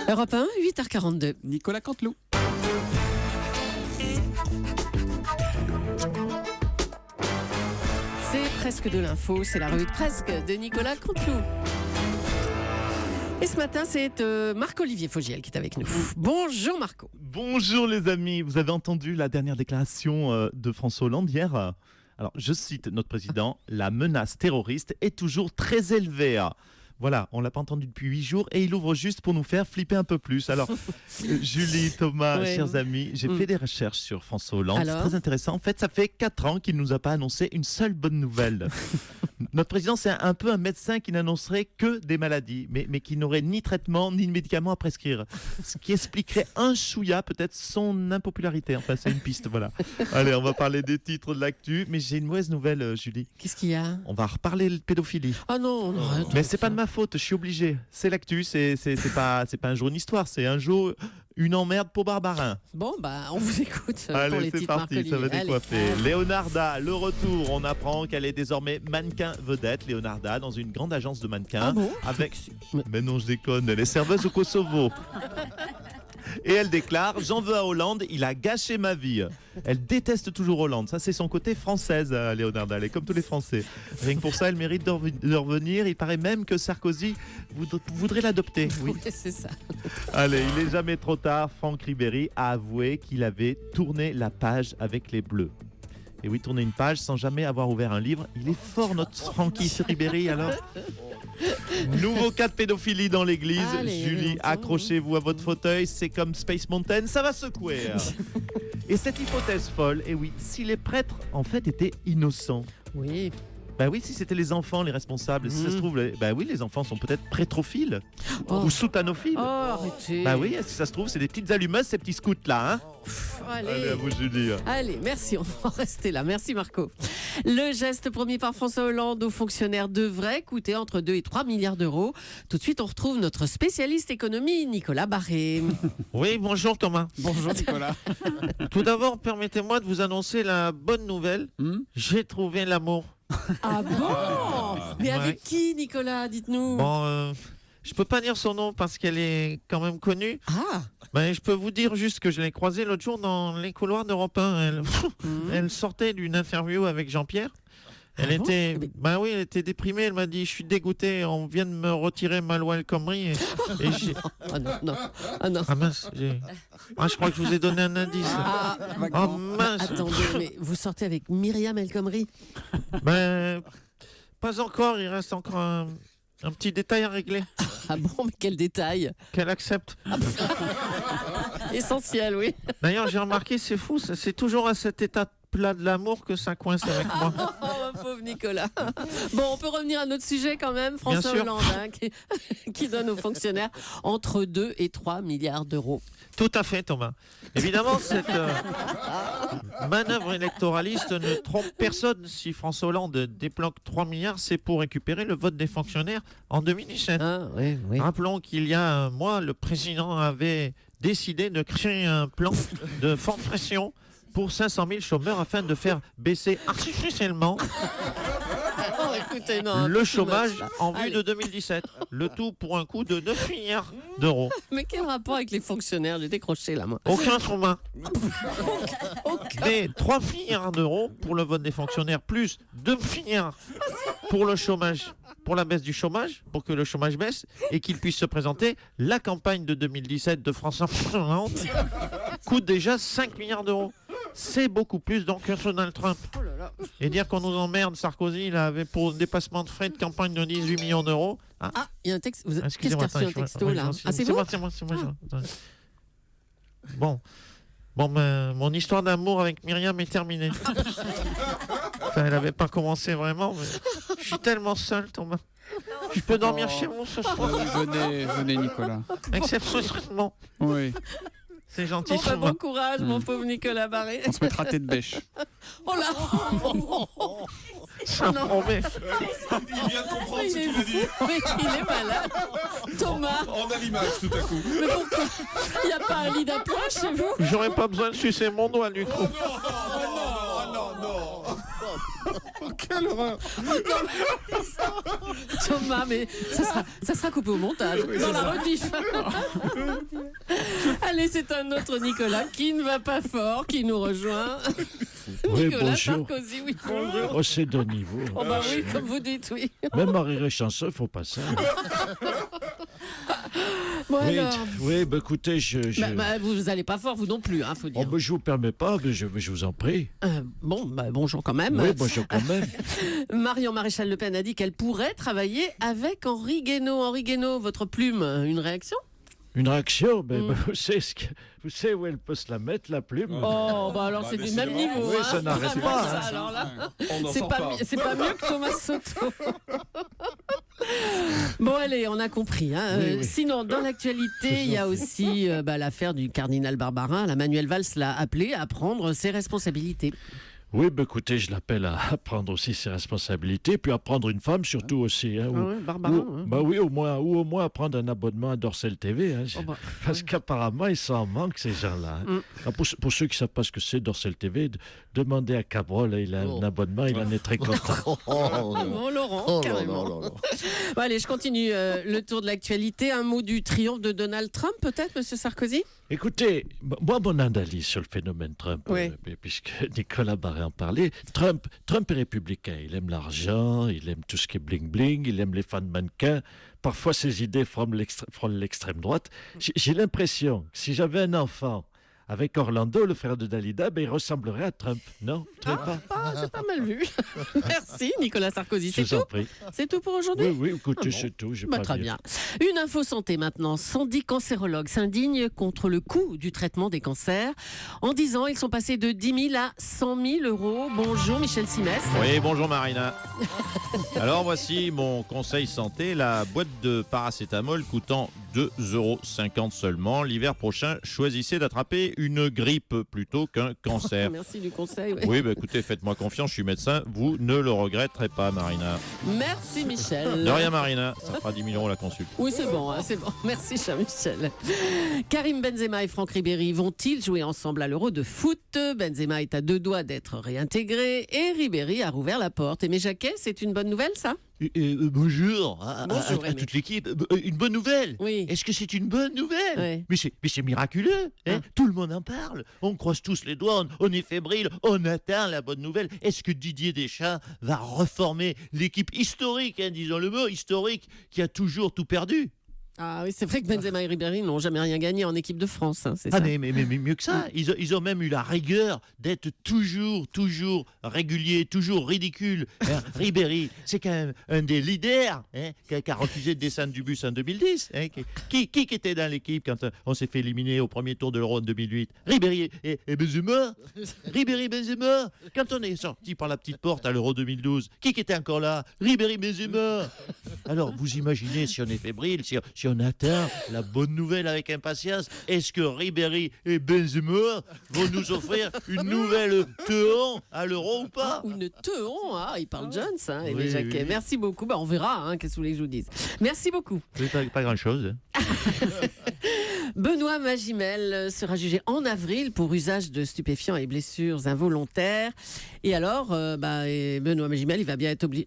Europe 1, 8h42. Nicolas Canteloup. C'est presque de l'info, c'est la revue de presque de Nicolas Canteloup. Et ce matin, c'est Marc-Olivier Fogiel qui est avec nous. Bonjour Marco. Bonjour les amis, vous avez entendu la dernière déclaration de François Hollande hier ? Alors, je cite notre président, la menace terroriste est toujours très élevée. Voilà, on ne l'a pas entendu depuis 8 jours et il ouvre juste pour nous faire flipper un peu plus. Alors, Julie, Thomas, Ouais. chers amis, j'ai fait des recherches sur François Hollande. Alors ? C'est très intéressant. En fait, ça fait 4 ans qu'il ne nous a pas annoncé une seule bonne nouvelle. Notre président, c'est un peu un médecin qui n'annoncerait que des maladies, mais qui n'aurait ni traitement ni médicaments à prescrire. Ce qui expliquerait un chouïa peut-être son impopularité. Enfin, c'est une piste, voilà. Allez, on va parler des titres de l'actu. Mais j'ai une mauvaise nouvelle, Julie. Qu'est-ce qu'il y a ? On va reparler de pédophilie. Ah non, non. Mais c'est pas de ma faute, je suis obligé. C'est l'actu, c'est pas un jour une histoire, c'est un jour une emmerde pour Barbarin. Bon, bah, on vous écoute pour Allez, les c'est titres parti, Marc-Olivier. ça va Allez. décoiffer. Leonarda, le retour. On apprend qu'elle est désormais mannequin vedette, Leonarda, dans une grande agence de mannequins. Ah bon ? Avec... Mais non, je déconne, elle est serveuse au Kosovo. Et elle déclare « J'en veux à Hollande, il a gâché ma vie ». Elle déteste toujours Hollande. Ça, c'est son côté française, Leonarda. Elle est comme tous les Français. Rien que pour ça, elle mérite de revenir. Il paraît même que Sarkozy voudrait l'adopter. Oui. Oui, c'est ça. Allez, il n'est jamais trop tard. Franck Ribéry a avoué qu'il avait tourné la page avec les Bleus. Et oui, tourner une page sans jamais avoir ouvert un livre. Il est fort, notre Francky Ribéry, alors. Nouveau cas de pédophilie dans l'église. Allez, Julie, allez, accrochez-vous à votre fauteuil. C'est comme Space Mountain, ça va secouer. Et cette hypothèse folle, et oui, si les prêtres, en fait, étaient innocents. Oui. Bah oui, si c'était les enfants les responsables, si ça se trouve, bah oui, les enfants sont peut-être prétrophiles Oh. ou soutanophiles. Oh, arrêtez. Bah oui, est-ce que ça se trouve, c'est des petites allumeuses, ces petits scouts là, hein? Allez, à vous, Julie. Allez, merci, on va rester là. Merci Marco. Le geste promis par François Hollande aux fonctionnaires devrait coûter entre 2 et 3 milliards d'euros. Tout de suite, on retrouve notre spécialiste économie, Nicolas Barré. Oui, bonjour Thomas. Bonjour Nicolas. Tout d'abord, permettez-moi de vous annoncer la bonne nouvelle. J'ai trouvé l'amour. Ah bon ? Mais avec Ouais. qui, Nicolas ? Dites-nous. Bon, je peux pas dire son nom parce qu'elle est quand même connue. Ah, Mais je peux vous dire juste que je l'ai croisée l'autre jour dans les couloirs d'Europe 1. Elle sortait d'une interview avec Jean-Pierre. Elle Ah bon ? était, Mais- bah oui, elle était déprimée. Elle m'a dit, je suis dégoûté. On vient de me retirer ma loi El Khomri. Et j'ai... ah non, non. Ah non. Ah mince, je crois que je vous ai donné un indice. Ah, Oh mince. attendez, mais vous sortez avec Myriam El Khomri ? Ben, pas encore. Il reste encore un petit détail à régler. Ah bon, mais quel détail ? Qu'elle accepte. Essentiel, oui. D'ailleurs, j'ai remarqué, c'est fou, c'est toujours à cet état plat de l'amour que ça coince avec moi. Oh, ma pauvre Nicolas. Bon, on peut revenir à notre sujet quand même. François sûr. Hollande, hein, qui donne aux fonctionnaires entre 2 et 3 milliards d'euros. Tout à fait, Thomas. Évidemment, cette manœuvre électoraliste ne trompe personne. Si François Hollande débloque 3 milliards, c'est pour récupérer le vote des fonctionnaires en 2017. Ah, oui, oui. Rappelons qu'il y a un mois, le président avait décidé de créer un plan de forte pression pour 500 000 chômeurs afin de faire baisser artificiellement Oh, écoutez, non. le tout chômage moche, là. en vue Allez. de 2017. Le tout pour un coût de 9 milliards d'euros. Mais quel rapport avec les fonctionnaires ? J'ai décroché là, moi. Aucun Thomas. Aucun. Mais 3 milliards d'euros pour le vote des fonctionnaires, plus 2 milliards pour le chômage, pour la baisse du chômage, pour que le chômage baisse et qu'il puisse se présenter. La campagne de 2017 de François Hollande coûte déjà 5 milliards d'euros. C'est beaucoup plus donc que Donald Trump. Oh là là. Et dire qu'on nous emmerde, Sarkozy, il avait pour dépassement de frais de campagne de 18 millions d'euros. Ah, Ah, il y a un texte. Qu'est-ce excusez-moi, qu'il y a reçu un texto là ? Ah, c'est vous ? moi. Attendez. Bon, ben, mon histoire d'amour avec Myriam est terminée. Enfin, elle n'avait pas commencé vraiment, mais je suis tellement seul, Thomas. Je peux dormir chez vous ce soir, Venez Nicolas. exceptionnellement. Oui, C'est gentil, Bon, bah, Thomas. bon courage, mon pauvre Nicolas Barré. on se mettra tête bêche. Oh là. Ça promet. Il vient de comprendre Il ce est qu'il a dit. fou, mais il est malade. Thomas, On a l'image tout à coup. mais pourquoi il n'y a pas un lit d'appoint chez vous ? J'aurais pas besoin de sucer mon doigt, du coup. Oh non, non, non. Quelle horreur. Thomas, mais ça sera coupé au montage, dans la rediff. Allez, c'est un autre Nicolas qui ne va pas fort, qui nous rejoint. Oui, Nicolas bonjour. Sarkozy, oui, bonjour. Oh, c'est de niveau. Oh bah oui, comme vous dites, oui. Même Marie Réchanson, il faut pas ça. Bon Oui, alors, écoutez, vous allez pas fort, vous non plus, faut dire. Oh, je vous permets pas, mais je vous en prie. Bonjour quand même. Oui, bonjour quand même. Marion Maréchal Le Pen a dit qu'elle pourrait travailler avec Henri Guénaud. Henri Guénaud, votre plume, une réaction? Une réaction, vous savez où elle peut se la mettre, la plume? Oh, bah alors c'est du même niveau. Oui, ça n'arrête Vraiment, pas, ça, hein. alors là, On n'en c'est sort pas, pas. c'est pas mieux que Thomas Soto. Bon, allez, on a compris. Hein. Oui, oui. Sinon, dans l'actualité, il y a aussi l'affaire du cardinal Barbarin. La Manuel Valls l'a appelé à prendre ses responsabilités. Oui, écoutez, je l'appelle à prendre aussi ses responsabilités, puis à prendre une femme surtout aussi. Hein, Barbarin. hein. oui, au moins à prendre un abonnement à Dorsel TV. Hein, parce qu'apparemment, ils s'en manquent, ces gens-là. Hein. Ah, pour ceux qui ne savent pas ce que c'est Dorsel TV, demandez à Cabrol, il a un abonnement, il en est très content. Bon, Laurent, carrément. Bon, allez, je continue le tour de l'actualité. Un mot du triomphe de Donald Trump, peut-être, Monsieur Sarkozy? Écoutez, moi, mon analyse sur le phénomène Trump, Oui. Puisque Nicolas Barré en parlait, Trump est républicain. Il aime l'argent, il aime tout ce qui est bling-bling, il aime les fans mannequins. Parfois, ses idées frôlent l'extrême droite. J'ai l'impression que si j'avais un enfant avec Orlando, le frère de Dalida, il ressemblerait à Trump. Non, vous trouvez pas? C'est pas mal vu. Merci, Nicolas Sarkozy. Je C'est vous en tout? prie. C'est tout pour aujourd'hui? Oui, écoutez, Ah bon. c'est tout. j'ai Bah, pas très mieux. bien. Une info santé maintenant. 110 cancérologues s'indignent contre le coût du traitement des cancers. En 10 ans, ils sont passés de 10 000 à 100 000 euros. Bonjour Michel Simès. Oui, bonjour Marina. Alors voici mon conseil santé, la boîte de paracétamol coûtant 2,50 € seulement. L'hiver prochain, choisissez d'attraper une grippe plutôt qu'un cancer. Merci du conseil. ouais. Oui, écoutez, faites-moi confiance, je suis médecin, vous ne le regretterez pas Marina. Merci Michel. De rien Marina, ça fera 10 000 € la consulte. Oui, c'est bon, c'est bon. Merci, cher Michel. Karim Benzema et Franck Ribéry vont-ils jouer ensemble à l'Euro de foot? Benzema est à 2 doigts d'être réintégré et Ribéry a rouvert la porte. Aimé Jacquet, c'est une bonne nouvelle, ça? Bonjour Bonjour, à Aimé. toute l'équipe. Une bonne nouvelle. Oui. Est-ce que c'est une bonne nouvelle? Oui. Mais c'est miraculeux. Hein. Tout le monde en parle. On croise tous les doigts, on est fébrile, on atteint la bonne nouvelle. Est-ce que Didier Deschamps va reformer l'équipe historique, disons le mot, historique, qui a toujours tout perdu? Ah oui, c'est vrai que Benzema et Ribéry n'ont jamais rien gagné en équipe de France. C'est Ah ça. mais mieux que ça, ils ont même eu la rigueur d'être toujours réguliers, toujours ridicules. Hein, Ribéry, c'est quand même un des leaders qui a refusé de descendre du bus en 2010. Hein, qui était dans l'équipe quand on s'est fait éliminer au premier tour de l'Euro en 2008? Ribéry et Benzema. Ribéry, Benzema. Quand on est sorti par la petite porte à l'Euro 2012, qui était encore là? Ribéry, Benzema. Alors vous imaginez si on est fébrile, si on attend la bonne nouvelle avec impatience, est-ce que Ribéry et Benzema vont nous offrir une nouvelle teon à l'Euro ou pas? Ou une teon, il parle Jones, Aimé Oui, Jacquet. oui. Merci beaucoup. On verra, qu'est-ce que vous voulez que je vous dise. Merci beaucoup. Pas grand-chose. Benoît Magimel sera jugé en avril pour usage de stupéfiants et blessures involontaires. Et alors, Benoît Magimel, il va bien être obligé...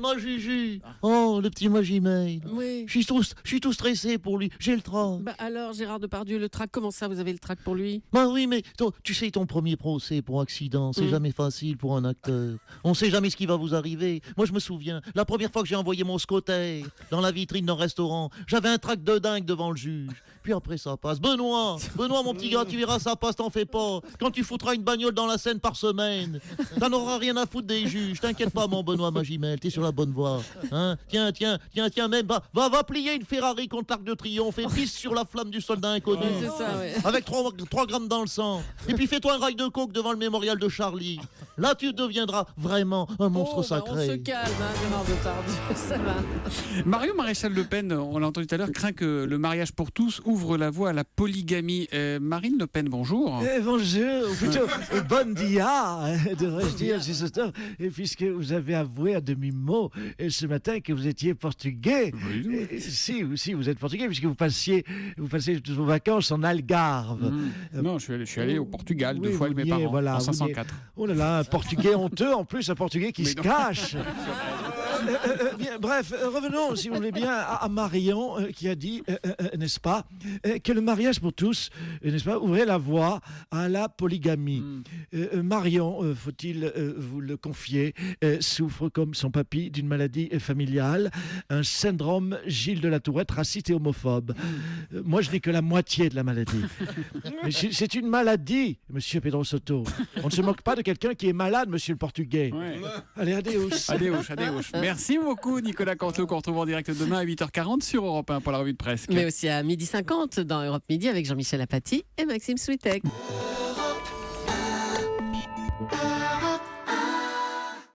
Magigi. Oh, le petit Magimel. Oui. Je suis tout stressé pour lui. J'ai le trac. Alors, Gérard Depardieu, le trac, comment ça, vous avez le trac pour lui? Bah oui, mais tu sais, ton premier procès pour accident, c'est jamais facile pour un acteur. On sait jamais ce qui va vous arriver. Moi, je me souviens, la première fois que j'ai envoyé mon scoter dans la vitrine d'un restaurant, j'avais un trac de dingue devant le juge. Puis après, ça passe. Benoît, mon petit gars, tu verras, ça passe, t'en fais pas. Quand tu foutras une bagnole dans la Seine par semaine, t'en auras rien à foutre des juges. T'inquiète pas, mon Benoît Magimel, t'es sur la bonne voie. Hein, tiens, même, va plier une Ferrari contre l'Arc de Triomphe et pisse sur la flamme du soldat inconnu. C'est ça, ouais. Avec 3 grammes dans le sang. Et puis fais-toi un rail de coke devant le mémorial de Charlie. Là, tu deviendras vraiment un monstre On sacré. se calme, Gérard Depardieu, ça va. Marion Maréchal Le Pen, on l'a entendu tout à l'heure, craint que le mariage pour tous ouvre la voie à la polygamie. Marine Le Pen, bonjour. Bonjour, ou plutôt bon dia, devrais-je dire, si c'est ça, puisque vous avez avoué à demi-mot ce matin que vous étiez portugais. Si, vous êtes portugais, puisque vous passez toutes vos vacances en Algarve. Non, je suis allé au Portugal Oui, 2 fois avec mes vous niez, parents, voilà, en vous 504. Oh là là, un portugais honteux, en plus un portugais qui Mais se non. cache. Bien, bref, revenons, si vous voulez bien, à Marion qui a dit, n'est-ce pas, que le mariage pour tous, n'est-ce pas, ouvrait la voie à la polygamie. Marion, faut-il vous le confier, souffre comme son papy d'une maladie familiale, un syndrome Gilles de la Tourette, raciste et homophobe. Moi, je n'ai que la moitié de la maladie. Mais c'est une maladie, monsieur Pedro Soto. On ne se moque pas de quelqu'un qui est malade, monsieur le portugais. Ouais. Allez, adios. Adios. Merci beaucoup, Nicolas Canteloup, qu'on retrouve en direct demain à 8h40 sur Europe 1 pour la revue de presse. Mais aussi à 12h50 dans Europe Midi avec Jean-Michel Apathy et Maxime Switek.